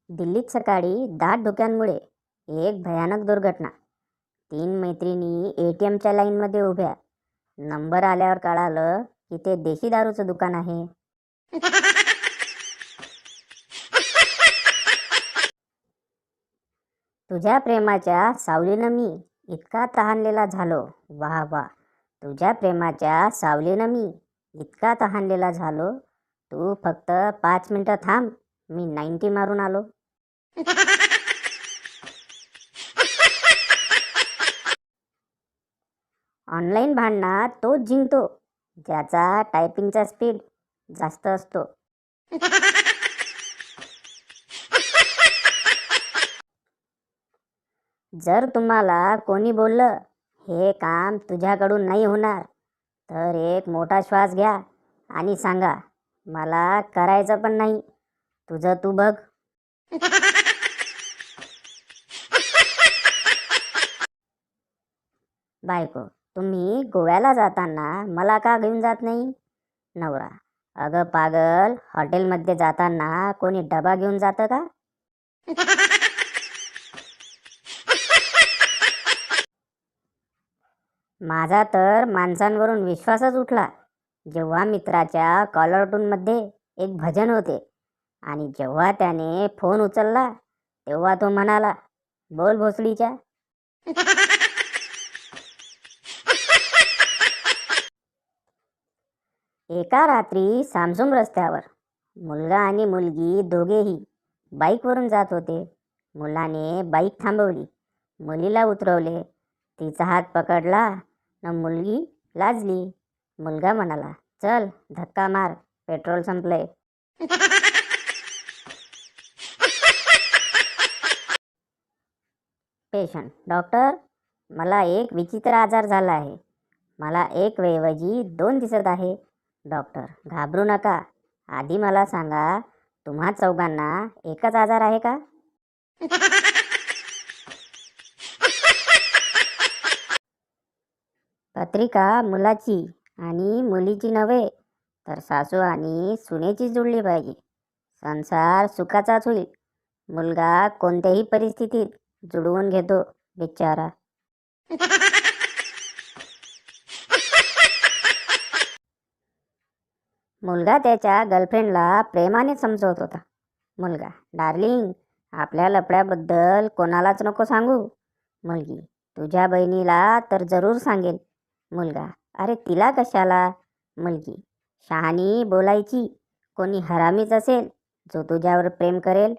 दिल्लीत सकाळी दाट धुक्यांमुळे एक भयानक दुर्घटना. 3 मैत्रिणी ATMच्या लाईनमध्ये उभ्या. नंबर आल्यावर कळालं की ते देशी दारूचं दुकान आहे. तुझ्या प्रेमाच्या सावलीनं मी इतका तहानलेला झालो. वाह वाह. तुझ्या प्रेमाच्या सावलीनं मी इतका तहानलेला झालो. तू फक्त 5 मिनिटं थांब, मी 90 मारून आलो. ऑनलाईन भांडणात तोच जिंकतो ज्याचा टायपिंगचा स्पीड जास्त असतो. जर तुम्हाला कोणी बोललं हे काम तुझ्याकडून नाही होणार, तर एक मोठा श्वास घ्या आणि सांगा, मला करायचं पण नाही, तुझं तू बघ. बायको, तुम्ही गोव्याला जाताना मला का घेऊन जात नाही? नवरा, अगं पागल, हॉटेलमध्ये जाताना कोणी डबा घेऊन जातं का? माझा तर माणसांवरून विश्वासच उठला जेव्हा मित्राच्या कॉलरटूनमध्ये एक भजन होते आणि जेव्हा त्याने फोन उचलला तेव्हा तो म्हणाला, बोल भोसडीच्या. एका रात्री सामसूम रस्त्यावर मुलगा आणि मुलगी दोघेही बाईकवरून जात होते. मुलाने बाईक थांबवली, मुलीला उतरवले, तिचा हात पकडला न मुलगी लाजली. मुलगा म्हणाला, चल धक्का मार, पेट्रोल संपले. पेशंट, डॉक्टर, मला एक विचित्र आजार झाला आहे. मला एक ऐवजी 2 दिसत आहे. डॉक्टर, घाबरू नका, आधी मला सांगा, तुम्हा चौघांना एकच आजार आहे का? पत्रिका मुलाची आणि मुलीची नव्हे, तर सासू आणि सुनेची जुळली पाहिजे. संसार सुखाचाच होईल. मुलगा कोणत्याही परिस्थितीत जुळवून घेतो बिचारा. मुलगा त्याच्या गर्लफ्रेंडला प्रेमाने समजवत होता. मुलगा, डार्लिंग, आपल्या लफड्याबद्दल कोणालाच नको सांगू. मुलगी, तुझ्या बहिणीला तर जरूर सांगेल. मुलगा, अरे तिला कशाला? मुलगी, शहाणी बोलायची, कोणी हरामीच असेल जो तुझ्यावर प्रेम करेल.